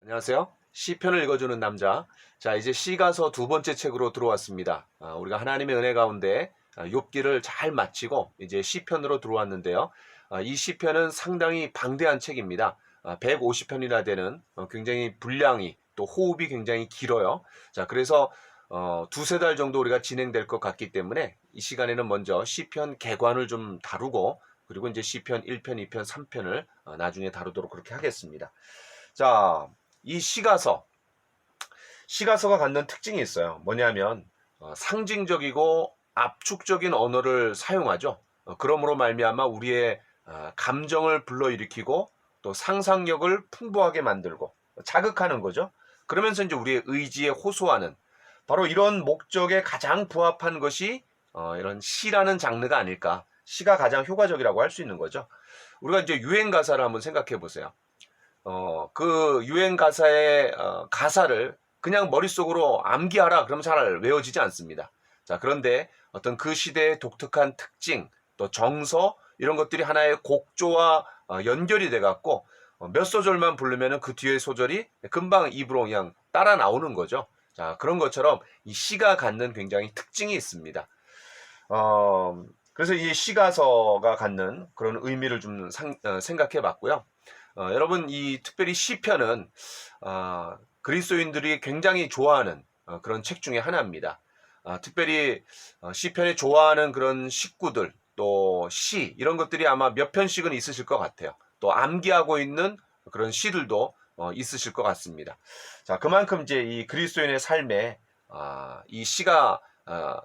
안녕하세요. 시편을 읽어주는 남자. 자, 이제 시가서 두 번째 책으로 들어왔습니다. 우리가 하나님의 은혜 가운데 욥기를 잘 마치고 이제 시편으로 들어왔는데요. 이 시편은 상당히 방대한 책입니다. 150편이나 되는 굉장히 분량이 또 호흡이 굉장히 길어요. 자, 그래서 두세 달 정도 우리가 진행될 것 같기 때문에 이 시간에는 먼저 시편 개관을 좀 다루고 그리고 이제 시편 1편, 2편, 3편을 나중에 다루도록 그렇게 하겠습니다. 자, 이 시가서가 갖는 특징이 있어요. 뭐냐면 상징적이고 압축적인 언어를 사용하죠. 그러므로 말미암아 우리의 감정을 불러일으키고 또 상상력을 풍부하게 만들고 자극하는 거죠. 그러면서 이제 우리의 의지에 호소하는 바로 이런 목적에 가장 부합한 것이 이런 시라는 장르가 아닐까. 시가 가장 효과적이라고 할 수 있는 거죠. 우리가 이제 유행 가사를 한번 생각해 보세요. 그 유행 가사의 가사를 그냥 머릿속으로 암기하라 그러면 잘 외워지지 않습니다. 자, 그런데 어떤 그 시대의 독특한 특징, 또 정서 이런 것들이 하나의 곡조와 연결이 돼 갖고 몇 소절만 부르면은 그 뒤에 소절이 금방 입으로 그냥 따라 나오는 거죠. 자, 그런 것처럼 이 시가 갖는 굉장히 특징이 있습니다. 그래서 이 시가서가 갖는 그런 의미를 좀 생각해 봤고요. 여러분 이 특별히 시편은 그리스도인들이 굉장히 좋아하는 그런 책 중에 하나입니다. 특별히 시편에 좋아하는 그런 식구들 또 시 이런 것들이 아마 몇 편씩은 있으실 것 같아요. 또 암기하고 있는 그런 시들도 있으실 것 같습니다. 자, 그만큼 이제 이 그리스도인의 삶에 이 시가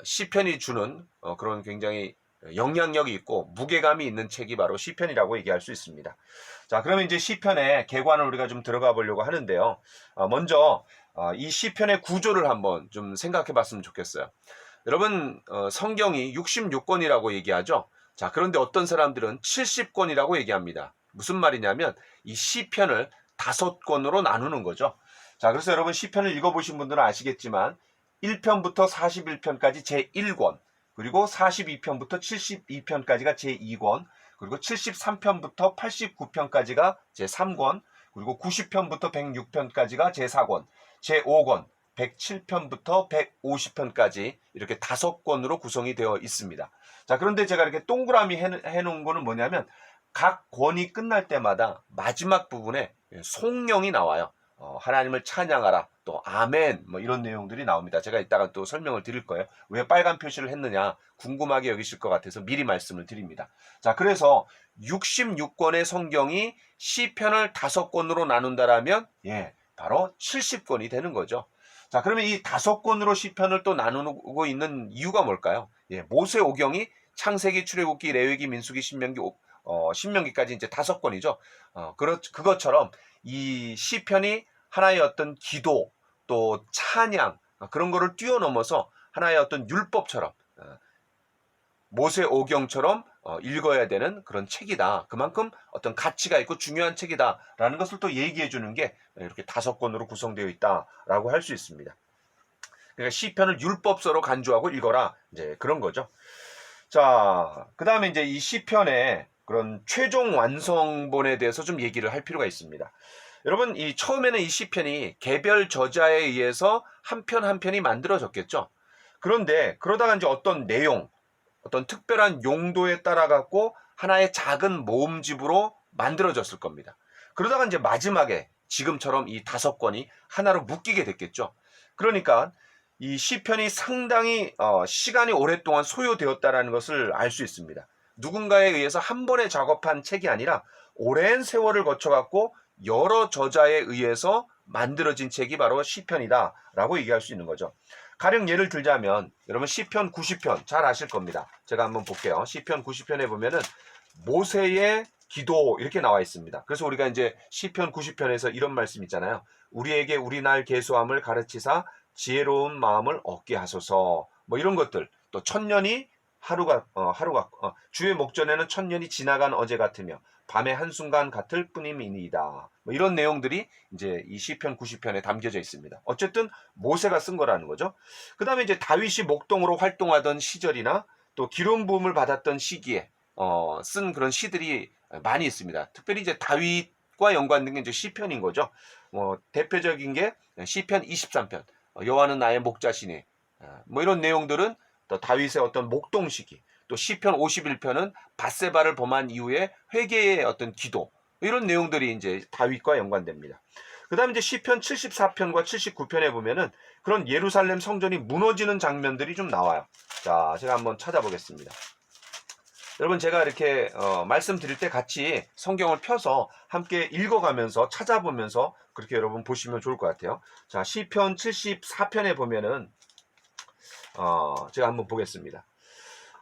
시편이 주는 그런 굉장히 영향력이 있고 무게감이 있는 책이 바로 시편이라고 얘기할 수 있습니다. 자, 그러면 이제 시편의 개관을 우리가 좀 들어가 보려고 하는데요. 먼저 이 시편의 구조를 한번 좀 생각해 봤으면 좋겠어요. 여러분 성경이 66권이라고 얘기하죠. 자, 그런데 어떤 사람들은 70권이라고 얘기합니다. 무슨 말이냐면 이 시편을 5권으로 나누는 거죠. 자, 그래서 여러분 시편을 읽어보신 분들은 아시겠지만 1편부터 41편까지 제1권, 그리고 42편부터 72편까지가 제2권, 그리고 73편부터 89편까지가 제3권, 그리고 90편부터 106편까지가 제4권, 제5권, 107편부터 150편까지 이렇게 5권으로 구성이 되어 있습니다. 자, 그런데 제가 이렇게 동그라미 해놓은 거는 뭐냐면 각 권이 끝날 때마다 마지막 부분에 송영이 나와요. 하나님을 찬양하라, 또 아멘, 뭐 이런 내용들이 나옵니다. 제가 이따가 또 설명을 드릴 거예요. 왜 빨간 표시를 했느냐 궁금하게 여기실 것 같아서 미리 말씀을 드립니다. 자, 그래서 66권의 성경이 시편을 5권으로 나눈다라면 바로 70권이 되는 거죠. 자, 그러면 이 5권으로 시편을 또 나누고 있는 이유가 뭘까요? 모세오경이 창세기, 출애굽기, 레위기, 민수기, 신명기, 신명기까지 이제 5권이죠. 그것처럼 이 시편이 하나의 어떤 기도 또 찬양 그런 거를 뛰어넘어서 하나의 어떤 율법처럼 모세오경처럼 읽어야 되는 그런 책이다. 그만큼 어떤 가치가 있고 중요한 책이다라는 것을 또 얘기해 주는 게 이렇게 5권으로 구성되어 있다라고 할 수 있습니다. 그러니까 시편을 율법서로 간주하고 읽어라 이제 그런 거죠. 자, 그 다음에 이제 이 시편의 그런 최종 완성본에 대해서 좀 얘기를 할 필요가 있습니다. 여러분, 이 처음에는 이 시편이 개별 저자에 의해서 한 편 한 편이 만들어졌겠죠. 그런데 그러다가 이제 어떤 내용, 어떤 특별한 용도에 따라 갖고 하나의 작은 모음집으로 만들어졌을 겁니다. 그러다가 이제 마지막에 지금처럼 이 5권이 하나로 묶이게 됐겠죠. 그러니까 이 시편이 상당히 시간이 오랫동안 소요되었다라는 것을 알 수 있습니다. 누군가에 의해서 한 번에 작업한 책이 아니라 오랜 세월을 거쳐갖고 여러 저자에 의해서 만들어진 책이 바로 시편이다라고 얘기할 수 있는 거죠. 가령 예를 들자면 여러분 시편 90편 잘 아실 겁니다. 제가 한번 볼게요. 시편 90편에 보면은 모세의 기도 이렇게 나와 있습니다. 그래서 우리가 이제 시편 90편에서 이런 말씀 있잖아요. 우리에게 우리 날 계수함을 가르치사 지혜로운 마음을 얻게 하소서. 뭐 이런 것들. 또 천년이 하루가 주의 목전에는 천년이 지나간 어제 같으며 밤의 한순간 같을 뿐임이니이다. 뭐 이런 내용들이 이제 이 시편 90편에 담겨져 있습니다. 어쨌든 모세가 쓴 거라는 거죠. 그 다음에 이제 다윗이 목동으로 활동하던 시절이나 또 기름 부음을 받았던 시기에 쓴 그런 시들이 많이 있습니다. 특별히 이제 다윗과 연관된 게 이제 시편인 거죠. 대표적인 게 시편 23편, 여호와는 나의 목자시니, 뭐 이런 내용들은 또 다윗의 어떤 목동시기, 또 시편 51편은 밧세바를 범한 이후에 회개의 어떤 기도, 이런 내용들이 이제 다윗과 연관됩니다. 그 다음에 이제 시편 74편과 79편에 보면은 그런 예루살렘 성전이 무너지는 장면들이 좀 나와요. 자, 제가 한번 찾아보겠습니다. 여러분, 제가 이렇게 말씀드릴 때 같이 성경을 펴서 함께 읽어가면서 찾아보면서 그렇게 여러분 보시면 좋을 것 같아요. 자, 시편 74편에 보면은 제가 한번 보겠습니다.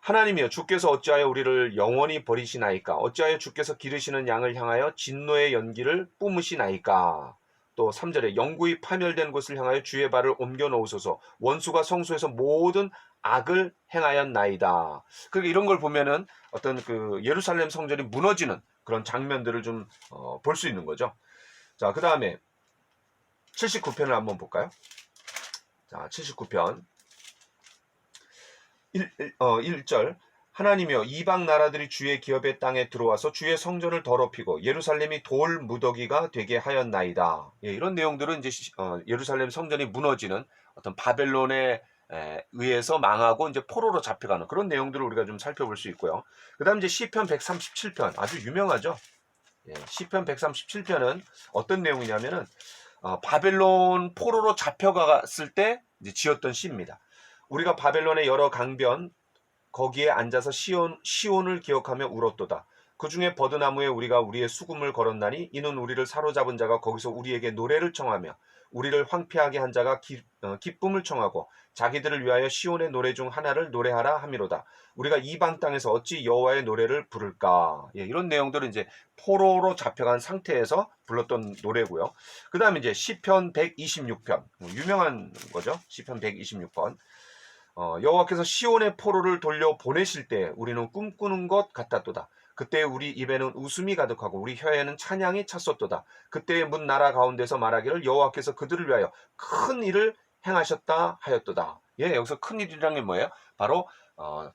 하나님이여, 주께서 어찌하여 우리를 영원히 버리시나이까? 어찌하여 주께서 기르시는 양을 향하여 진노의 연기를 뿜으시나이까? 또 3절에 영구히 파멸된 곳을 향하여 주의 발을 옮겨 놓으소서. 원수가 성소에서 모든 악을 행하였나이다. 그러니까 이런 걸 보면은 어떤 그 예루살렘 성전이 무너지는 그런 장면들을 좀 볼 수 있는 거죠. 자, 그 다음에 79편을 한번 볼까요? 자, 79편 1절 하나님이여, 이방 나라들이 주의 기업의 땅에 들어와서 주의 성전을 더럽히고 예루살렘이 돌 무더기가 되게 하였나이다. 예, 이런 내용들은 이제 예루살렘 성전이 무너지는 어떤 바벨론에 의해서 망하고 이제 포로로 잡혀가는 그런 내용들을 우리가 좀 살펴볼 수 있고요. 그 다음 이제 시편 137편 아주 유명하죠. 예, 시편 137편은 어떤 내용이냐면은 바벨론 포로로 잡혀갔을 때 이제 지었던 시입니다. 우리가 바벨론의 여러 강변 거기에 앉아서 시온을 기억하며 울었도다. 그 중에 버드나무에 우리가 우리의 수금을 걸었나니 이는 우리를 사로잡은 자가 거기서 우리에게 노래를 청하며 우리를 황폐하게 한 자가 기쁨을 청하고 자기들을 위하여 시온의 노래 중 하나를 노래하라 함이로다. 우리가 이방 땅에서 어찌 여호와의 노래를 부를까? 예, 이런 내용들은 이제 포로로 잡혀간 상태에서 불렀던 노래고요. 그 다음에 이제 시편 126편 유명한 거죠. 시편 126편 여호와께서 시온의 포로를 돌려 보내실 때 우리는 꿈꾸는 것 같았도다. 그때 우리 입에는 웃음이 가득하고 우리 혀에는 찬양이 찼었도다. 그때의 문 나라 가운데서 말하기를 여호와께서 그들을 위하여 큰 일을 행하셨다 하였도다. 예, 여기서 큰 일이라는 게 뭐예요? 바로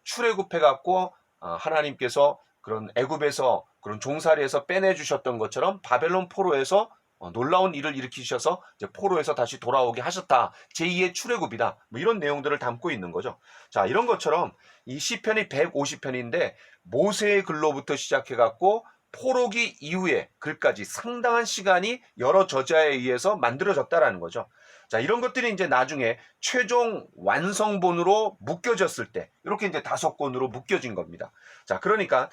출애굽해 갖고 하나님께서 그런 애굽에서 그런 종살이에서 빼내 주셨던 것처럼 바벨론 포로에서 놀라운 일을 일으키셔서 이제 포로에서 다시 돌아오게 하셨다. 제2의 출애굽이다. 뭐 이런 내용들을 담고 있는 거죠. 자, 이런 것처럼 이 시편이 150편인데 모세의 글로부터 시작해 갖고 포로기 이후의 글까지 상당한 시간이 여러 저자에 의해서 만들어졌다라는 거죠. 자, 이런 것들이 이제 나중에 최종 완성본으로 묶여졌을 때 이렇게 이제 5권으로 묶여진 겁니다. 자, 그러니까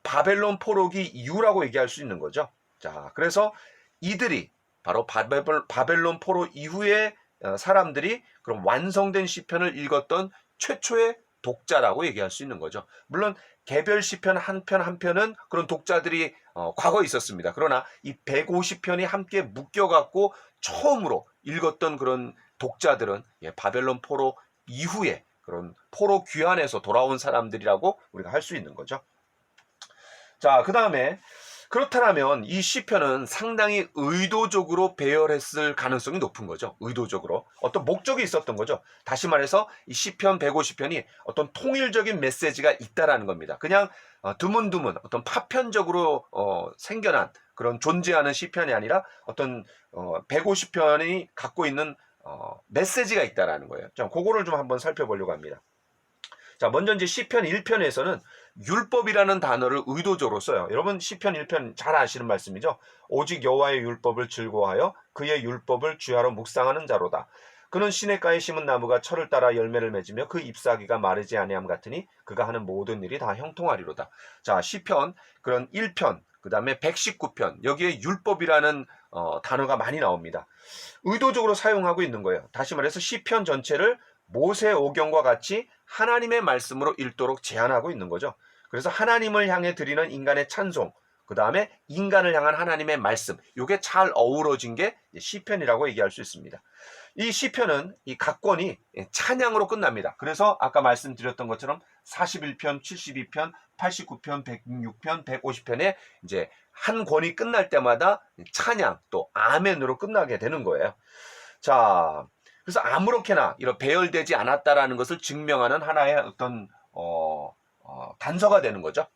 바벨론 포로기 이후라고 얘기할 수 있는 거죠. 자, 그래서 이들이 바로 바벨론 포로 이후에 사람들이 그럼 완성된 시편을 읽었던 최초의 독자라고 얘기할 수 있는 거죠. 물론 개별 시편 한 편 한 편은 그런 독자들이 과거에 있었습니다. 그러나 이 150편이 함께 묶여갖고 처음으로 읽었던 그런 독자들은 바벨론 포로 이후에 그런 포로 귀환에서 돌아온 사람들이라고 우리가 할 수 있는 거죠. 자, 그 다음에 그렇다면 이 시편은 상당히 의도적으로 배열했을 가능성이 높은 거죠. 의도적으로. 어떤 목적이 있었던 거죠. 다시 말해서 이 시편 150편이 어떤 통일적인 메시지가 있다라는 겁니다. 그냥 드문드문 어떤 파편적으로 생겨난 그런 존재하는 시편이 아니라 어떤 150편이 갖고 있는 메시지가 있다라는 거예요. 자, 그거를 좀 한번 살펴보려고 합니다. 자, 먼저 이제 시편 1편에서는 율법이라는 단어를 의도적으로 써요. 여러분 시편 1편 잘 아시는 말씀이죠. 오직 여호와의 율법을 즐거워하여 그의 율법을 주야로 묵상하는 자로다. 그는 시냇가에 심은 나무가 철을 따라 열매를 맺으며 그 잎사귀가 마르지 아니함 같으니 그가 하는 모든 일이 다 형통하리로다. 자, 시편 그런 1편 그 다음에 119편 여기에 율법이라는 단어가 많이 나옵니다. 의도적으로 사용하고 있는 거예요. 다시 말해서 시편 전체를 모세 오경과 같이 하나님의 말씀으로 읽도록 제안하고 있는 거죠. 그래서 하나님을 향해 드리는 인간의 찬송, 그 다음에 인간을 향한 하나님의 말씀, 이게 잘 어우러진 게 시편이라고 얘기할 수 있습니다. 이 시편은 이 각 권이 찬양으로 끝납니다. 그래서 아까 말씀드렸던 것처럼 41편, 72편, 89편, 106편, 150편에 이제 한 권이 끝날 때마다 찬양 또 아멘으로 끝나게 되는 거예요. 자, 그래서 아무렇게나 이런 배열되지 않았다라는 것을 증명하는 하나의 어떤 단서가 되는 거죠.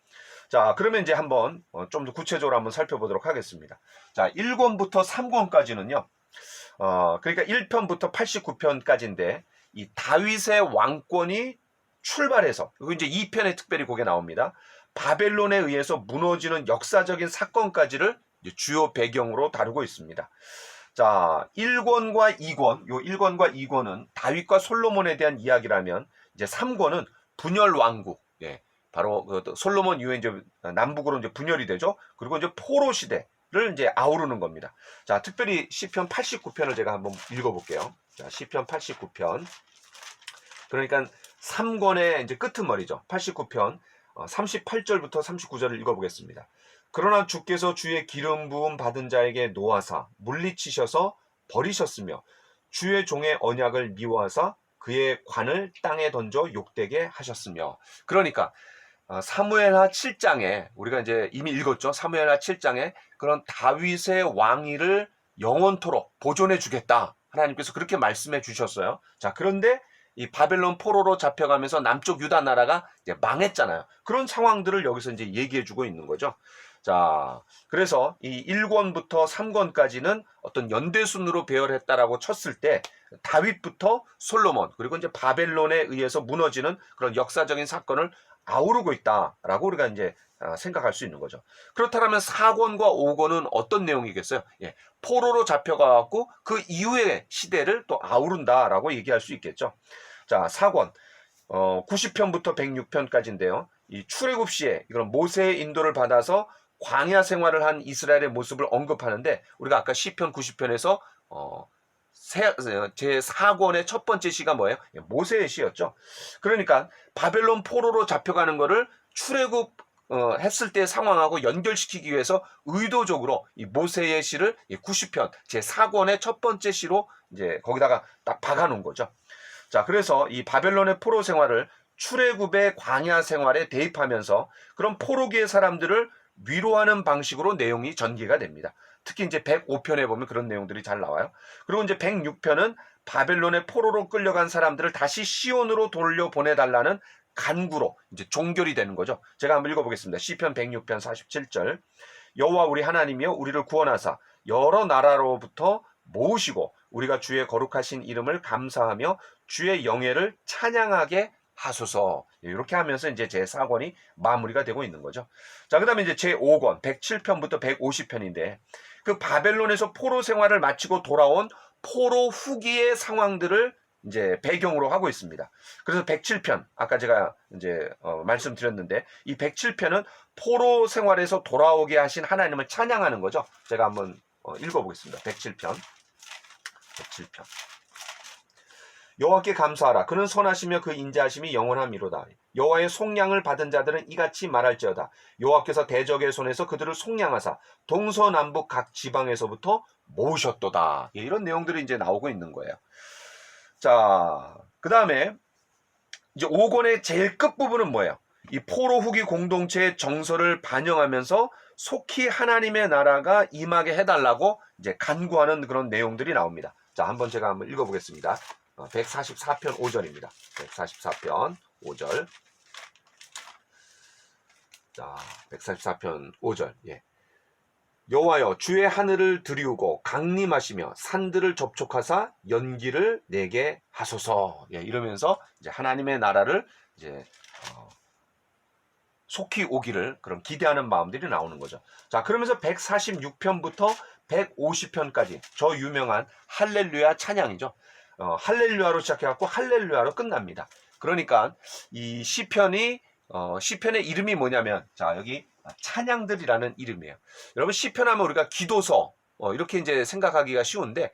자, 그러면 이제 한번 좀 더 구체적으로 한번 살펴보도록 하겠습니다. 자, 1권부터 3권까지는요. 그러니까 1편부터 89편까지인데 이 다윗의 왕권이 출발해서, 그리고 이제 2편에 특별히 그게 나옵니다. 바벨론에 의해서 무너지는 역사적인 사건까지를 주요 배경으로 다루고 있습니다. 자, 1권과 2권, 요 1권과 2권은 다윗과 솔로몬에 대한 이야기라면, 이제 3권은 분열 왕국, 예, 바로 그 솔로몬 이후에 이제 남북으로 이제 분열이 되죠. 그리고 이제 포로 시대를 이제 아우르는 겁니다. 자, 특별히 시편 89편을 제가 한번 읽어볼게요. 자, 시편 89편. 그러니까 3권의 이제 끄트머리죠. 89편 38절부터 39절을 읽어보겠습니다. 그러나 주께서 주의 기름 부음 받은 자에게 노하사 물리치셔서 버리셨으며 주의 종의 언약을 미워하사 그의 관을 땅에 던져 욕되게 하셨으며. 그러니까 사무엘하 7장에 우리가 이제 이미 읽었죠. 사무엘하 7장에 그런 다윗의 왕위를 영원토록 보존해 주겠다. 하나님께서 그렇게 말씀해 주셨어요. 자, 그런데 이 바벨론 포로로 잡혀가면서 남쪽 유다 나라가 이제 망했잖아요. 그런 상황들을 여기서 이제 얘기해 주고 있는 거죠. 자, 그래서 이 1권부터 3권까지는 어떤 연대순으로 배열했다라고 쳤을 때 다윗부터 솔로몬, 그리고 이제 바벨론에 의해서 무너지는 그런 역사적인 사건을 아우르고 있다라고 우리가 이제 생각할 수 있는 거죠. 그렇다면 4권과 5권은 어떤 내용이겠어요? 예, 포로로 잡혀가고 그 이후의 시대를 또 아우른다라고 얘기할 수 있겠죠. 자, 4권 90편부터 106편까지인데요. 이 출애굽 시에 이런 모세의 인도를 받아서 광야 생활을 한 이스라엘의 모습을 언급하는데, 우리가 아까 시편 90편에서 제 4권의 첫 번째 시가 뭐예요? 모세의 시였죠. 그러니까 바벨론 포로로 잡혀가는 거를 출애굽 했을 때 상황하고 연결시키기 위해서 의도적으로 이 모세의 시를 90편 제 4권의 첫 번째 시로 이제 거기다가 딱 박아놓은 거죠. 자, 그래서 이 바벨론의 포로 생활을 출애굽의 광야 생활에 대입하면서 그런 포로기의 사람들을 위로하는 방식으로 내용이 전개가 됩니다. 특히 이제 105편에 보면 그런 내용들이 잘 나와요. 그리고 이제 106편은 바벨론의 포로로 끌려간 사람들을 다시 시온으로 돌려보내달라는 간구로 이제 종결이 되는 거죠. 제가 한번 읽어보겠습니다. 시편 106편 47절. 여호와 우리 하나님이여 우리를 구원하사 여러 나라로부터 모으시고 우리가 주의 거룩하신 이름을 감사하며 주의 영예를 찬양하게 하소서. 이렇게 하면서 이제 제 4권이 마무리가 되고 있는 거죠. 자, 그 다음에 이제 제 5권 107편부터 150편인데 그 바벨론에서 포로 생활을 마치고 돌아온 포로 후기의 상황들을 이제 배경으로 하고 있습니다. 그래서 107편 아까 제가 이제 말씀드렸는데 이 107편은 포로 생활에서 돌아오게 하신 하나님을 찬양하는 거죠. 제가 한번 읽어보겠습니다. 107편. 여호와께 감사하라. 그는 선하시며 그 인자하심이 영원함이로다. 여호와의 속량을 받은 자들은 이같이 말할지어다. 여호와께서 대적의 손에서 그들을 속량하사 동서남북 각 지방에서부터 모으셨도다. 이런 내용들이 이제 나오고 있는 거예요. 자, 그 다음에 이제 5권의 제일 끝부분은 뭐예요? 이 포로 후기 공동체의 정서를 반영하면서 속히 하나님의 나라가 임하게 해달라고 이제 간구하는 그런 내용들이 나옵니다. 자, 제가 한번 읽어보겠습니다. 144편 5절입니다. 144편 5절. 자, 144편 5절. 예. 여호와여 주의 하늘을 들이우고 강림하시며 산들을 접촉하사 연기를 내게 하소서. 예, 이러면서 이제 하나님의 나라를 이제 속히 오기를 그런 기대하는 마음들이 나오는 거죠. 자, 그러면서 146편부터 150편까지 저 유명한 할렐루야 찬양이죠. 할렐루야로 시작해갖고 할렐루야로 끝납니다. 그러니까 이 시편의 이름이 뭐냐면, 자, 여기 찬양들이라는 이름이에요. 여러분, 시편하면 우리가 기도서 이렇게 이제 생각하기가 쉬운데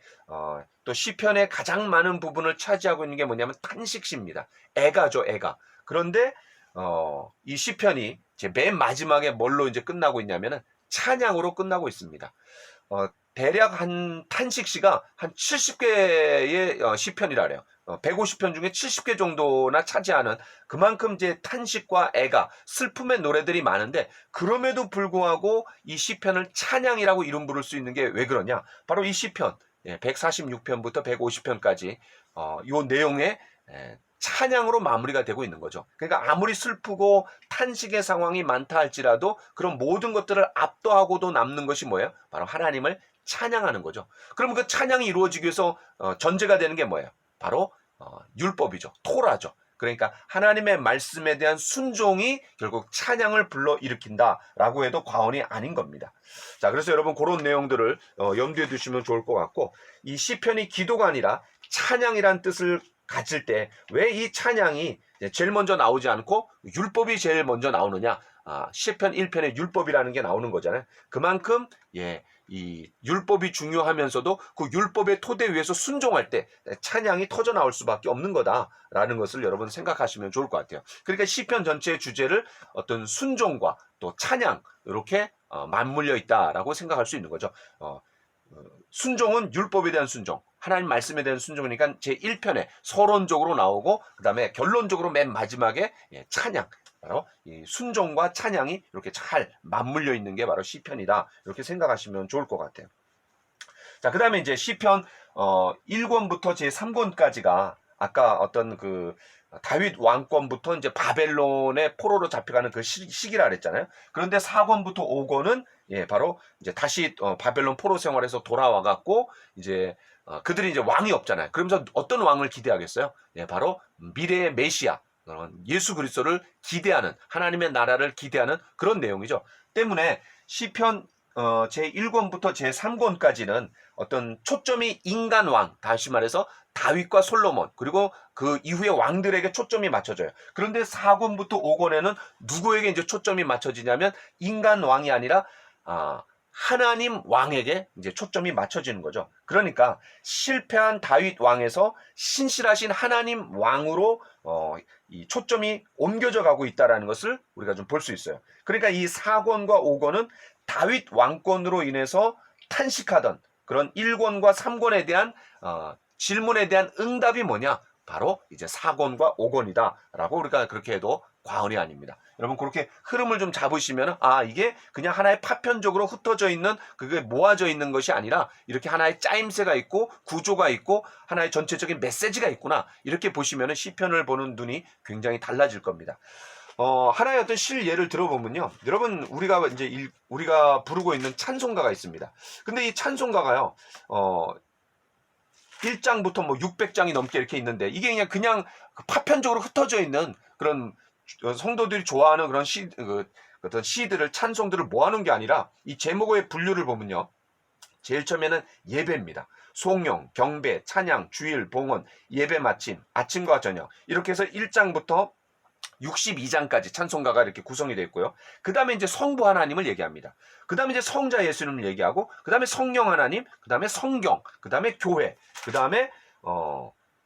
또 시편의 가장 많은 부분을 차지하고 있는 게 뭐냐면 탄식시입니다. 애가죠, 애가. 그런데 이 시편이 제 맨 마지막에 뭘로 이제 끝나고 있냐면은 찬양으로 끝나고 있습니다. 대략 한 탄식시가 한 70개의 시편이라 그래요. 150편 중에 70개 정도나 차지하는 그만큼 이제 탄식과 애가 슬픔의 노래들이 많은데, 그럼에도 불구하고 이 시편을 찬양이라고 이름 부를 수 있는 게 왜 그러냐? 바로 이 시편 146편부터 150편까지 이 내용에 찬양으로 마무리가 되고 있는 거죠. 그러니까 아무리 슬프고 탄식의 상황이 많다 할지라도 그런 모든 것들을 압도하고도 남는 것이 뭐예요? 바로 하나님을 찬양하는 거죠. 그럼 그 찬양이 이루어지기 위해서 전제가 되는 게 뭐예요? 바로 율법이죠. 토라죠. 그러니까 하나님의 말씀에 대한 순종이 결국 찬양을 불러일으킨다라고 해도 과언이 아닌 겁니다. 자, 그래서 여러분 그런 내용들을 염두에 두시면 좋을 것 같고, 이 시편이 기도가 아니라 찬양이란 뜻을 가질 때 왜 이 찬양이 제일 먼저 나오지 않고 율법이 제일 먼저 나오느냐? 시편 1편에 율법이라는 게 나오는 거잖아요. 그만큼 이 율법이 중요하면서도 그 율법의 토대 위에서 순종할 때 찬양이 터져 나올 수밖에 없는 거다라는 것을 여러분 생각하시면 좋을 것 같아요. 그러니까 시편 전체의 주제를 어떤 순종과 또 찬양 이렇게 맞물려 있다라고 생각할 수 있는 거죠. 순종은 율법에 대한 순종, 하나님 말씀에 대한 순종이니까 제1편에 서론적으로 나오고, 그 다음에 결론적으로 맨 마지막에 찬양, 바로 이 순종과 찬양이 이렇게 잘 맞물려 있는 게 바로 시편이다, 이렇게 생각하시면 좋을 것 같아요. 자, 그 다음에 이제 시편 1권부터 제3권까지가 아까 어떤 그 다윗 왕권부터 이제 바벨론의 포로로 잡혀가는 그 시기라 그랬잖아요. 그런데 4권부터 5권은 바로 이제 다시 바벨론 포로 생활에서 돌아와 갖고 이제 그들이 이제 왕이 없잖아요. 그러면서 어떤 왕을 기대하겠어요? 바로 미래의 메시아, 예수 그리스도를 기대하는, 하나님의 나라를 기대하는 그런 내용이죠. 때문에 시편 제1권부터 제3권까지는 어떤 초점이 인간 왕, 다시 말해서 다윗과 솔로몬, 그리고 그 이후의 왕들에게 초점이 맞춰져요. 그런데 4권부터 5권에는 누구에게 이제 초점이 맞춰지냐면 인간 왕이 아니라 하나님 왕에게 이제 초점이 맞춰지는 거죠. 그러니까 실패한 다윗 왕에서 신실하신 하나님 왕으로 이 초점이 옮겨져 가고 있다는 것을 우리가 좀 볼 수 있어요. 그러니까 이 4권과 5권은 다윗 왕권으로 인해서 탄식하던 그런 1권과 3권에 대한 질문에 대한 응답이 뭐냐? 바로 이제 4권과 5권이다라고 우리가 그렇게 해도 과언이 아닙니다. 여러분 그렇게 흐름을 좀 잡으시면 이게 그냥 하나의 파편적으로 흩어져 있는, 그게 모아져 있는 것이 아니라 이렇게 하나의 짜임새가 있고 구조가 있고 하나의 전체적인 메시지가 있구나, 이렇게 보시면 시편을 보는 눈이 굉장히 달라질 겁니다. 하나의 어떤 예를 들어보면요, 여러분 우리가 부르고 있는 찬송가가 있습니다. 근데 이 찬송가가요 1장부터 뭐 600장이 넘게 이렇게 있는데, 이게 그냥 파편적으로 흩어져 있는 그런 성도들이 좋아하는 그런 어떤 시들을, 찬송들을 모아놓은 게 아니라 이 제목의 분류를 보면요, 제일 처음에는 예배입니다. 송영, 경배, 찬양, 주일, 봉헌, 예배 마침, 아침과 저녁, 이렇게 해서 1장부터 62장까지 찬송가가 이렇게 구성이 되어 있고요. 그 다음에 이제 성부 하나님을 얘기합니다. 그 다음에 이제 성자 예수님을 얘기하고, 그 다음에 성령 하나님, 그 다음에 성경, 그 다음에 교회, 그 다음에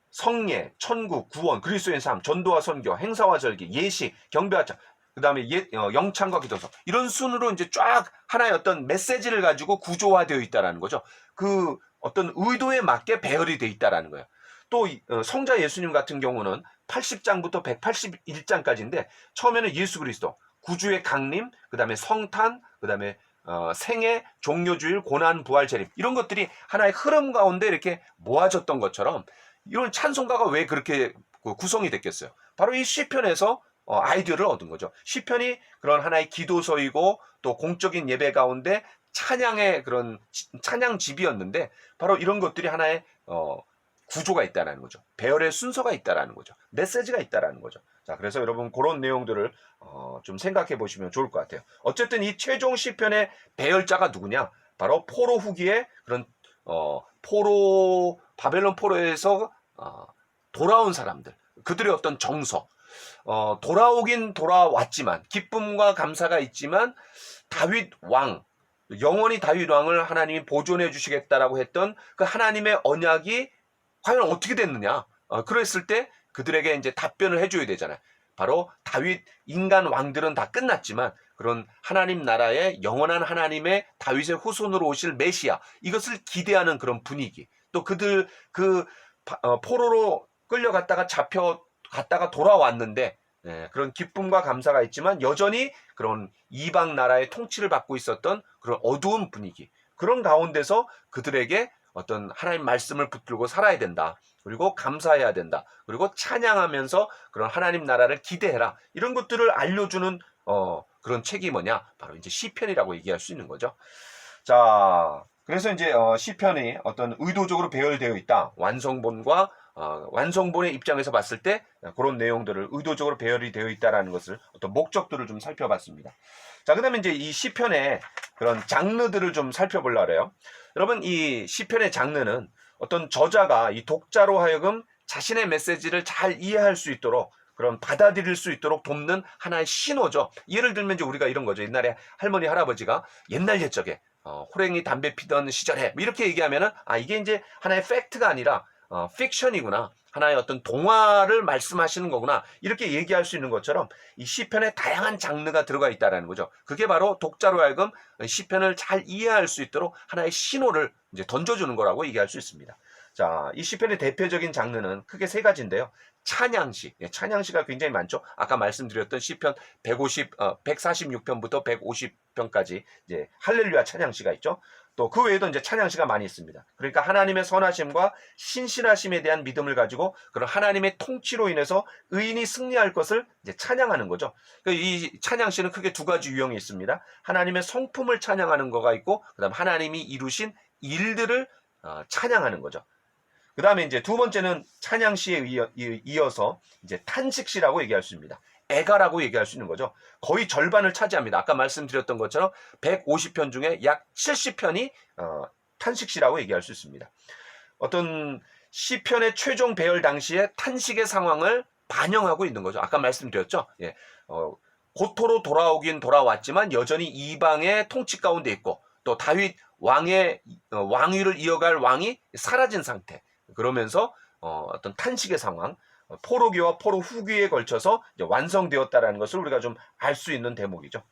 성례, 천국, 구원, 그리스도의 삶, 전도와 선교, 행사와 절기, 예식, 경배와 참, 그 다음에 영창과 기도서, 이런 순으로 이제 쫙 하나의 어떤 메시지를 가지고 구조화되어 있다라는 거죠. 그 어떤 의도에 맞게 배열이 되어 있다라는 거예요. 또 성자 예수님 같은 경우는 80장부터 181장까지인데, 처음에는 예수 그리스도, 구주의 강림, 그 다음에 성탄, 그 다음에 생애, 종료주일, 고난, 부활, 재림, 이런 것들이 하나의 흐름 가운데 이렇게 모아졌던 것처럼 이런 찬송가가 왜 그렇게 구성이 됐겠어요? 바로 이 시편에서 아이디어를 얻은 거죠. 시편이 그런 하나의 기도서이고 또 공적인 예배 가운데 찬양의 그런 찬양집이었는데, 바로 이런 것들이 하나의 구조가 있다는 거죠. 배열의 순서가 있다는 거죠. 메시지가 있다는 거죠. 자, 그래서 여러분 그런 내용들을 좀 생각해 보시면 좋을 것 같아요. 어쨌든 이 최종 시편의 배열자가 누구냐? 바로 포로 후기에 그런 바벨론 포로에서 돌아온 사람들, 그들의 어떤 정서, 돌아오긴 돌아왔지만 기쁨과 감사가 있지만 다윗 왕, 영원히 다윗 왕을 하나님이 보존해 주시겠다라고 했던 그 하나님의 언약이 과연 어떻게 됐느냐? 그랬을 때 그들에게 이제 답변을 해줘야 되잖아요. 바로 다윗, 인간 왕들은 다 끝났지만 그런 하나님 나라의 영원한 하나님의 다윗의 후손으로 오실 메시아, 이것을 기대하는 그런 분위기, 또 그들 포로로 끌려갔다가 잡혀갔다가 돌아왔는데 그런 기쁨과 감사가 있지만 여전히 그런 이방 나라의 통치를 받고 있었던 그런 어두운 분위기, 그런 가운데서 그들에게 어떤 하나님 말씀을 붙들고 살아야 된다. 그리고 감사해야 된다. 그리고 찬양하면서 그런 하나님 나라를 기대해라. 이런 것들을 알려주는 그런 책이 뭐냐? 바로 이제 시편이라고 얘기할 수 있는 거죠. 자, 그래서 이제 시편이 어떤 의도적으로 배열되어 있다. 완성본의 입장에서 봤을 때 그런 내용들을 의도적으로 배열이 되어 있다라는 것을 어떤 목적들을 좀 살펴봤습니다. 자, 그다음에 이제 이 시편의 그런 장르들을 좀 살펴보려고 해요. 여러분, 이 시편의 장르는 어떤 저자가 이 독자로 하여금 자신의 메시지를 잘 이해할 수 있도록 그런 받아들일 수 있도록 돕는 하나의 신호죠. 예를 들면 이제 우리가 이런 거죠. 옛날에 할머니 할아버지가 옛날 옛적에 호랭이 담배 피던 시절에 뭐 이렇게 얘기하면은 이게 이제 하나의 팩트가 아니라 픽션이구나. 하나의 어떤 동화를 말씀하시는 거구나. 이렇게 얘기할 수 있는 것처럼 이 시편에 다양한 장르가 들어가 있다는 거죠. 그게 바로 독자로 하여금 시편을 잘 이해할 수 있도록 하나의 신호를 이제 던져주는 거라고 얘기할 수 있습니다. 자, 이 시편의 대표적인 장르는 크게 세 가지인데요. 찬양시, 찬양시가 굉장히 많죠. 아까 말씀드렸던 시편 146편부터 150편까지 이제 할렐루야 찬양시가 있죠. 또 그 외에도 이제 찬양시가 많이 있습니다. 그러니까 하나님의 선하심과 신실하심에 대한 믿음을 가지고 그런 하나님의 통치로 인해서 의인이 승리할 것을 이제 찬양하는 거죠. 이 찬양시는 크게 두 가지 유형이 있습니다. 하나님의 성품을 찬양하는 거가 있고, 그다음 하나님이 이루신 일들을 찬양하는 거죠. 그 다음에 이제 두 번째는 찬양시에 이어서 이제 탄식시라고 얘기할 수 있습니다. 애가라고 얘기할 수 있는 거죠. 거의 절반을 차지합니다. 아까 말씀드렸던 것처럼 150편 중에 약 70편이 탄식시라고 얘기할 수 있습니다. 어떤 시편의 최종 배열 당시에 탄식의 상황을 반영하고 있는 거죠. 아까 말씀드렸죠. 예, 고토로 돌아오긴 돌아왔지만 여전히 이방의 통치 가운데 있고, 또 다윗 왕의 왕위를 이어갈 왕이 사라진 상태. 그러면서 어떤 탄식의 상황, 포로기와 포로 후기에 걸쳐서 이제 완성되었다라는 것을 우리가 좀 알 수 있는 대목이죠.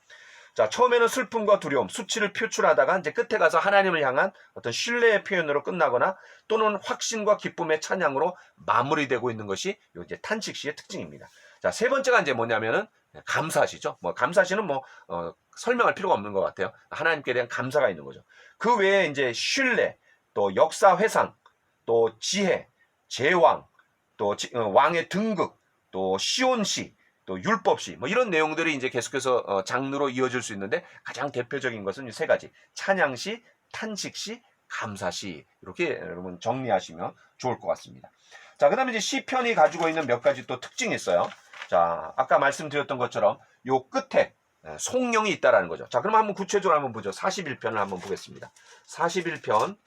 자, 처음에는 슬픔과 두려움, 수치를 표출하다가 이제 끝에 가서 하나님을 향한 어떤 신뢰의 표현으로 끝나거나 또는 확신과 기쁨의 찬양으로 마무리되고 있는 것이 이제 탄식시의 특징입니다. 자, 세 번째가 이제 뭐냐면은 감사시죠. 감사시는 설명할 필요가 없는 것 같아요. 하나님께 대한 감사가 있는 거죠. 그 외에 이제 신뢰, 또 역사 회상, 또 지혜, 제왕, 또 왕의 등극, 또 시온시, 또 율법시, 이런 내용들이 이제 계속해서 장르로 이어질 수 있는데, 가장 대표적인 것은 이 세 가지: 찬양시, 탄식시, 감사시. 이렇게 여러분 정리하시면 좋을 것 같습니다. 자, 그다음에 이제 시편이 가지고 있는 몇 가지 또 특징이 있어요. 자, 아까 말씀드렸던 것처럼 요 끝에 송영이 있다라는 거죠. 자, 그럼 한번 구체적으로 한번 보죠. 41편을 한번 보겠습니다. 41편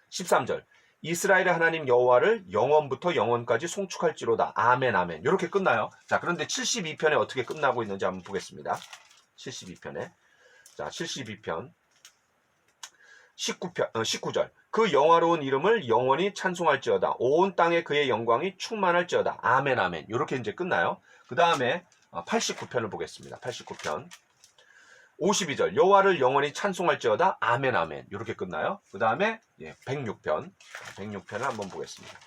13절. 이스라엘의 하나님 여호와를 영원부터 영원까지 송축할지로다. 아멘 아멘. 이렇게 끝나요. 자, 그런데 72편에 어떻게 끝나고 있는지 한번 보겠습니다. 72편에. 자, 72편 19절. 그 영화로운 이름을 영원히 찬송할지어다. 온 땅에 그의 영광이 충만할지어다. 아멘 아멘. 이렇게 이제 끝나요. 그 다음에 89편을 보겠습니다. 89편 52절. 여호와를 영원히 찬송할지어다. 아멘 아멘. 이렇게 끝나요. 그 다음에 106편 106편을 한번 보겠습니다.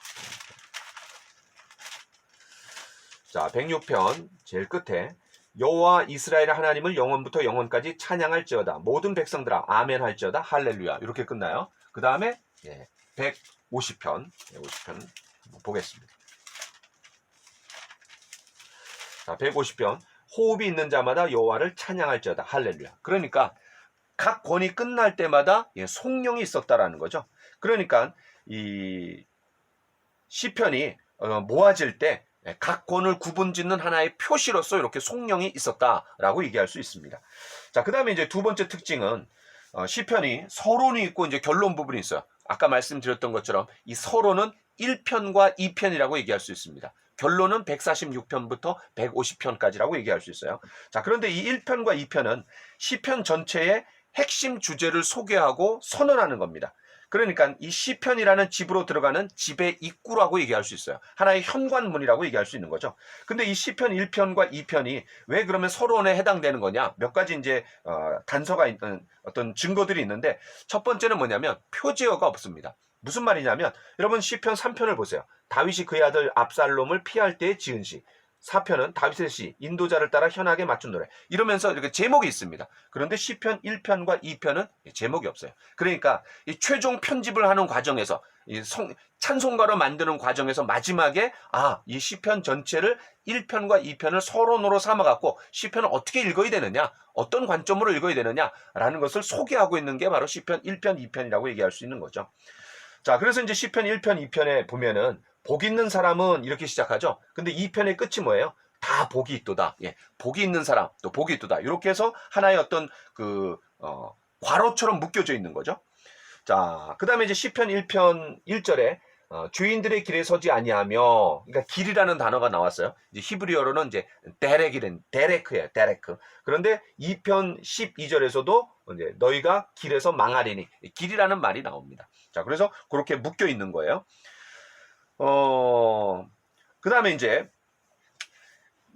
자, 106편 제일 끝에 여호와 이스라엘의 하나님을 영원부터 영원까지 찬양할지어다. 모든 백성들아 아멘 할지어다. 할렐루야. 이렇게 끝나요. 그 다음에 150편 한번 보겠습니다. 자, 150편 호흡이 있는 자마다 여호와를 찬양할지어다. 할렐루야. 그러니까 각 권이 끝날 때마다 송영이 있었다라는 거죠. 그러니까 이 시편이 모아질 때 각 권을 구분짓는 하나의 표시로서 이렇게 송영이 있었다라고 얘기할 수 있습니다. 자, 그 다음에 이제 두 번째 특징은 시편이 서론이 있고 이제 결론 부분이 있어요. 아까 말씀드렸던 것처럼 이 서론은 1편과 2편이라고 얘기할 수 있습니다. 결론은 146편부터 150편까지라고 얘기할 수 있어요. 자, 그런데 이 1편과 2편은 시편 전체의 핵심 주제를 소개하고 선언하는 겁니다. 그러니까 이 시편이라는 집으로 들어가는 집의 입구라고 얘기할 수 있어요. 하나의 현관문이라고 얘기할 수 있는 거죠. 근데 이 시편 1편과 2편이 왜 그러면 서론에 해당되는 거냐? 몇 가지 이제 단서가 있는 어떤 증거들이 있는데, 첫 번째는 뭐냐면 표제어가 없습니다. 무슨 말이냐면 여러분 시편 3편을 보세요. 다윗이 그의 아들 압살롬을 피할 때에 지은 시. 4편은 다윗의 시, 인도자를 따라 현악에 맞춘 노래. 이러면서 이렇게 제목이 있습니다. 그런데 시편 1편과 2편은 제목이 없어요. 그러니까 이 최종 편집을 하는 과정에서 찬송가로 만드는 과정에서 마지막에 이 시편 전체를 1편과 2편을 서론으로 삼아갖고 시편을 어떻게 읽어야 되느냐, 어떤 관점으로 읽어야 되느냐라는 것을 소개하고 있는 게 바로 시편 1편, 2편이라고 얘기할 수 있는 거죠. 자, 그래서 이제 시편 1편, 2편에 보면은 복 있는 사람은 이렇게 시작하죠. 근데 2편의 끝이 뭐예요? 다 복이 있도다. 예, 복이 있는 사람, 또 복이 있도다. 이렇게 해서 하나의 어떤 괄호처럼 묶여져 있는 거죠. 자, 그 다음에 이제 시편 1편 1절에 주인들의 길에 서지 아니하며, 그러니까 길이라는 단어가 나왔어요. 이제 히브리어로는 이제 데레크예요, 데레크. 그런데 2편 12절에서도 이제 너희가 길에서 망하리니, 길이라는 말이 나옵니다. 자, 그래서 그렇게 묶여 있는 거예요. 그 다음에 이제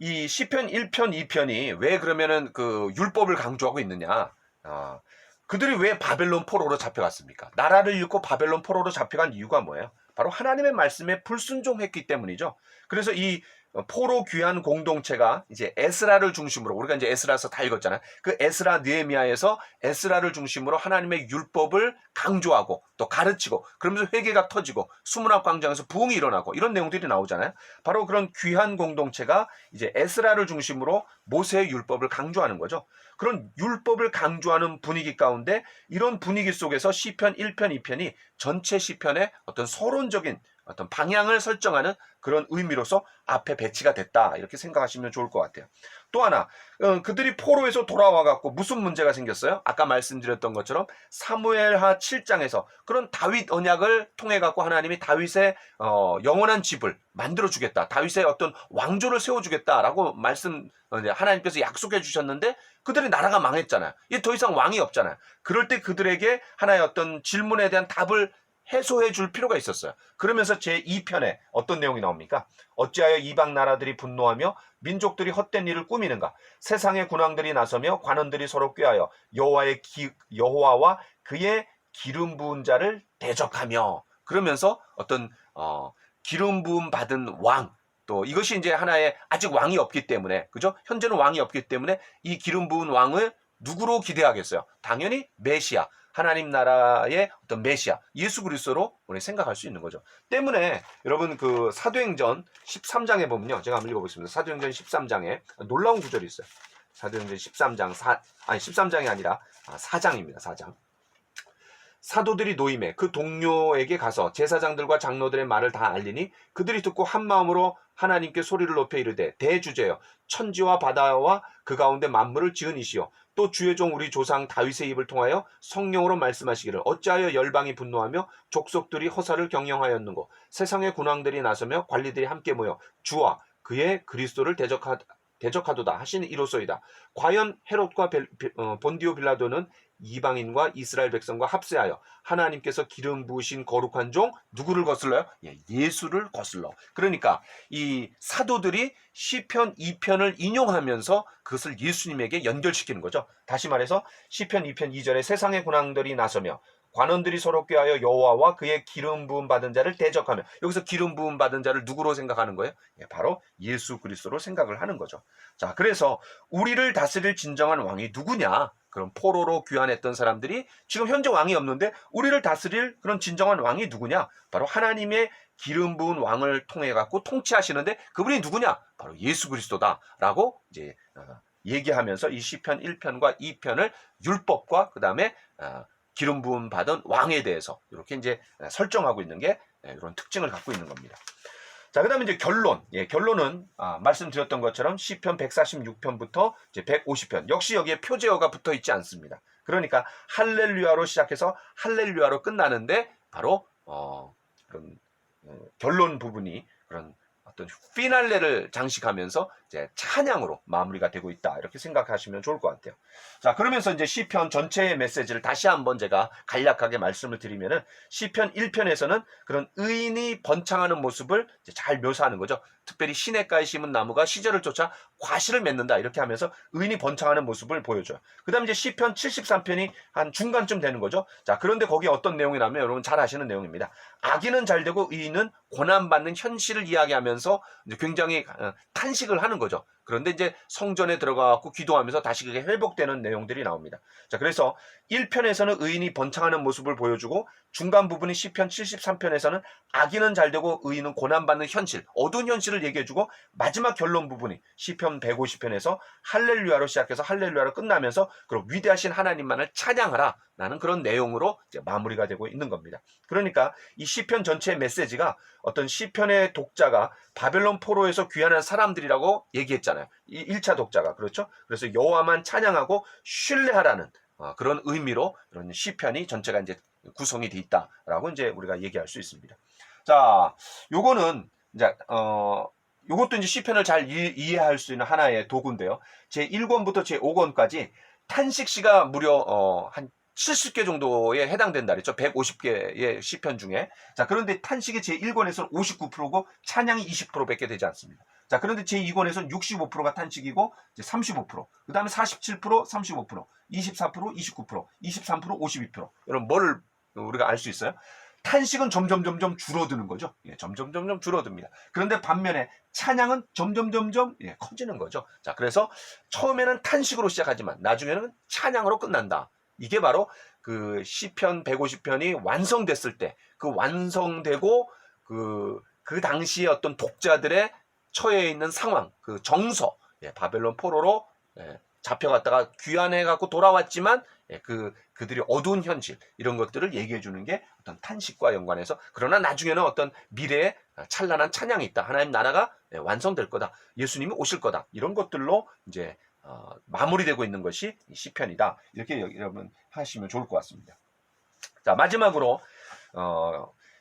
이 시편 1편, 2편이 왜 그러면은 그 율법을 강조하고 있느냐? 그들이 왜 바벨론 포로로 잡혀갔습니까? 나라를 잃고 바벨론 포로로 잡혀간 이유가 뭐예요? 바로 하나님의 말씀에 불순종했기 때문이죠. 그래서 이 포로 귀환 공동체가 이제 에스라를 중심으로, 우리가 이제 에스라서 다 읽었잖아요. 그 에스라 느헤미야에서 에스라를 중심으로 하나님의 율법을 강조하고 또 가르치고, 그러면서 회개가 터지고 수문학 광장에서 부흥이 일어나고 이런 내용들이 나오잖아요. 바로 그런 귀환 공동체가 이제 에스라를 중심으로 모세의 율법을 강조하는 거죠. 그런 율법을 강조하는 분위기 가운데 이런 분위기 속에서 시편 1편, 2편이 전체 시편의 어떤 서론적인 어떤 방향을 설정하는 그런 의미로서 앞에 배치가 됐다, 이렇게 생각하시면 좋을 것 같아요. 또 하나, 그들이 포로에서 돌아와 갖고 무슨 문제가 생겼어요? 아까 말씀드렸던 것처럼 사무엘하 7장에서 그런 다윗 언약을 통해 갖고 하나님이 다윗의 영원한 집을 만들어 주겠다, 다윗의 어떤 왕조를 세워 주겠다라고 하나님께서 약속해 주셨는데 그들의 나라가 망했잖아요. 이제 더 이상 왕이 없잖아요. 그럴 때 그들에게 하나의 어떤 질문에 대한 답을 해소해 줄 필요가 있었어요. 그러면서 제2편에 어떤 내용이 나옵니까? 어찌하여 이방 나라들이 분노하며 민족들이 헛된 일을 꾸미는가? 세상의 군왕들이 나서며 관원들이 서로 꾀하여 여호와와 그의 기름 부은 자를 대적하며, 그러면서 어떤 기름 부음 받은 왕, 또 이것이 이제 하나의 아직 왕이 없기 때문에, 그죠? 현재는 왕이 없기 때문에 이 기름 부은 왕을 누구로 기대하겠어요? 당연히 메시아, 하나님 나라의 어떤 메시아, 예수 그리스도로 우리 생각할 수 있는 거죠. 때문에 여러분 그 사도행전 13장에 보면요, 제가 한번 읽어보겠습니다. 사도행전 13장에 놀라운 구절이 있어요. 사도행전 13장 13장이 아니라 4장입니다. 4장. 사도들이 노임에 그 동료에게 가서 제사장들과 장로들의 말을 다 알리니 그들이 듣고 한 마음으로 하나님께 소리를 높여 이르되, 대주제여, 천지와 바다와 그 가운데 만물을 지은 이시여, 또 주의 종 우리 조상 다윗의 입을 통하여 성령으로 말씀하시기를, 어찌하여 열방이 분노하며 족속들이 허사를 경영하였는고, 세상의 군왕들이 나서며 관리들이 함께 모여 주와 그의 그리스도를 대적하도다 하시는 이로소이다. 과연 헤롯과 본디오 빌라도는 이방인과 이스라엘 백성과 합세하여 하나님께서 기름 부으신 거룩한 종 누구를 거슬러요? 예수를 거슬러. 그러니까 이 사도들이 시편 2편을 인용하면서 그것을 예수님에게 연결시키는 거죠. 다시 말해서 시편 2편 2절에 세상의 군왕들이 나서며 관원들이 서로 꾀하여 여호와와 그의 기름 부음 받은 자를 대적하며, 여기서 기름 부음 받은 자를 누구로 생각하는 거예요? 바로 예수 그리스도로 생각을 하는 거죠. 자, 그래서 우리를 다스릴 진정한 왕이 누구냐? 그런 포로로 귀환했던 사람들이 지금 현재 왕이 없는데 우리를 다스릴 그런 진정한 왕이 누구냐? 바로 하나님의 기름 부은 왕을 통해 갖고 통치하시는데 그분이 누구냐? 바로 예수 그리스도다라고 이제 얘기하면서 이 시편 1편과 2편을 율법과 그다음에 기름 부음 받은 왕에 대해서 이렇게 이제 설정하고 있는 게 이런 특징을 갖고 있는 겁니다. 자, 그 다음에 이제 결론. 결론은 말씀드렸던 것처럼 시편 146편부터 이제 150편. 역시 여기에 표제어가 붙어 있지 않습니다. 그러니까 할렐루야로 시작해서 할렐루야로 끝나는데 바로 그런 결론 부분이 그런 어떤 피날레를 장식하면서 이제 찬양으로 마무리가 되고 있다, 이렇게 생각하시면 좋을 것 같아요. 자, 그러면서 이제 시편 전체의 메시지를 다시 한번 제가 간략하게 말씀을 드리면은, 시편 1편에서는 그런 의인이 번창하는 모습을 이제 잘 묘사하는 거죠. 특별히 시냇가에 심은 나무가 시절을 쫓아 과실을 맺는다. 이렇게 하면서 의인이 번창하는 모습을 보여줘요. 그 다음에 이제 시편 73편이 한 중간쯤 되는 거죠. 자, 그런데 거기에 어떤 내용이 나면 여러분 잘 아시는 내용입니다. 악인은 잘 되고 의인은 고난받는 현실을 이야기하면서 이제 굉장히 탄식을 하는 거죠. 그런데 이제 성전에 들어가고 기도하면서 다시 그게 회복되는 내용들이 나옵니다. 자, 그래서 1편에서는 의인이 번창하는 모습을 보여주고 중간 부분인 시편 73편에서는 악인은 잘 되고 의인은 고난받는 현실, 어두운 현실을 얘기해주고 마지막 결론 부분이 시편 150편에서 할렐루야로 시작해서 할렐루야로 끝나면서 그럼 위대하신 하나님만을 찬양하라 라는 그런 내용으로 이제 마무리가 되고 있는 겁니다. 그러니까 이 시편 전체의 메시지가 어떤 시편의 독자가 바벨론 포로에서 귀환한 사람들이라고 얘기했잖아요. 이 1차 독자가. 그렇죠? 그래서 여호와만 찬양하고 신뢰하라는 그런 의미로 이런 시편이 전체가 이제 구성이 돼 있다라고 이제 우리가 얘기할 수 있습니다. 자, 요거는 이제 요것도 이제 시편을 잘 이해할 수 있는 하나의 도구인데요. 제 1권부터 제 5권까지 탄식시가 무려 한 70개 정도에 해당된다 그랬죠. 150개의 시편 중에. 자, 그런데 탄식이 제1권에서는 59%고 찬양이 20%밖에 되지 않습니다. 자, 그런데 제2권에서는 65%가 탄식이고 이제 35%, 그 다음에 47%, 35%, 24%, 29%, 23%, 52%. 여러분 뭐를 우리가 알 수 있어요? 탄식은 점점 줄어드는 거죠. 예, 점점 줄어듭니다. 그런데 반면에 찬양은 점점 커지는 거죠. 자, 그래서 처음에는 탄식으로 시작하지만 나중에는 찬양으로 끝난다. 이게 바로 그 시편 150편이 완성됐을 때 그 완성되고 그 당시에 어떤 독자들의 처해 있는 상황, 그 정서, 예, 바벨론 포로로 잡혀갔다가 귀환해갖고 돌아왔지만 그들이 어두운 현실 이런 것들을 얘기해 주는 게 어떤 탄식과 연관해서 그러나 나중에는 어떤 미래에 찬란한 찬양이 있다. 하나님 나라가 완성될 거다. 예수님이 오실 거다. 이런 것들로 이제 마무리되고 있는 것이 시편이다. 이렇게 여러분 하시면 좋을 것 같습니다. 자, 마지막으로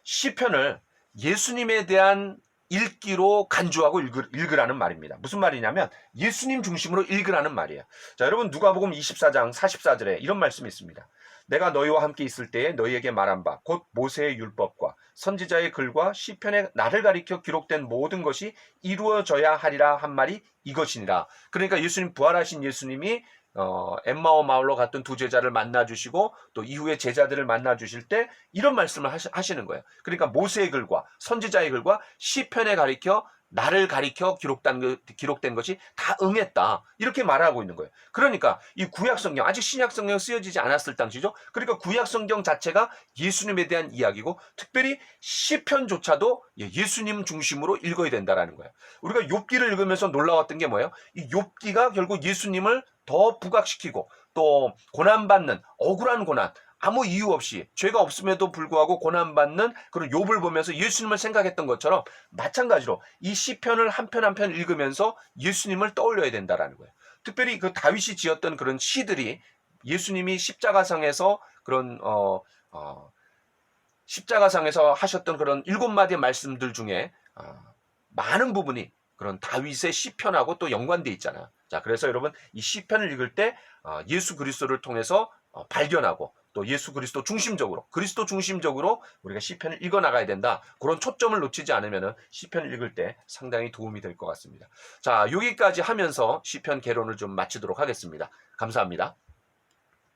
시편을 예수님에 대한 읽기로 간주하고 읽으라는 말입니다. 무슨 말이냐면 예수님 중심으로 읽으라는 말이에요. 자, 여러분 누가복음 24장 44절에 이런 말씀이 있습니다. 내가 너희와 함께 있을 때에 너희에게 말한 바 곧 모세의 율법과 선지자의 글과 시편에 나를 가리켜 기록된 모든 것이 이루어져야 하리라 한 말이 이것이니라. 그러니까 예수님, 부활하신 예수님이 엠마오 마을로 갔던 두 제자를 만나주시고 또 이후에 제자들을 만나주실 때 이런 말씀을 하시는 거예요. 그러니까 모세의 글과 선지자의 글과 시편에 가리켜 나를 가리켜 기록된 것이 다 응했다. 이렇게 말하고 있는 거예요. 그러니까 이 구약성경, 아직 신약성경 쓰여지지 않았을 당시죠. 그러니까 구약성경 자체가 예수님에 대한 이야기고 특별히 시편조차도 예수님 중심으로 읽어야 된다라는 거예요. 우리가 욥기를 읽으면서 놀라웠던 게 뭐예요? 이 욥기가 결국 예수님을 더 부각시키고 또 고난받는 억울한 고난, 아무 이유 없이 죄가 없음에도 불구하고 고난받는 그런 욥을 보면서 예수님을 생각했던 것처럼 마찬가지로 이 시편을 한 편 한 편 읽으면서 예수님을 떠올려야 된다라는 거예요. 특별히 그 다윗이 지었던 그런 시들이 예수님이 십자가상에서 그런 십자가상에서 하셨던 그런 7마디의 말씀들 중에 많은 부분이 그런 다윗의 시편하고 또 연관돼 있잖아요. 자, 그래서 여러분 이 시편을 읽을 때 예수 그리스도를 통해서 발견하고 또 예수 그리스도 중심적으로 우리가 시편을 읽어 나가야 된다. 그런 초점을 놓치지 않으면 시편을 읽을 때 상당히 도움이 될 것 같습니다. 자, 여기까지 하면서 시편 개론을 좀 마치도록 하겠습니다. 감사합니다.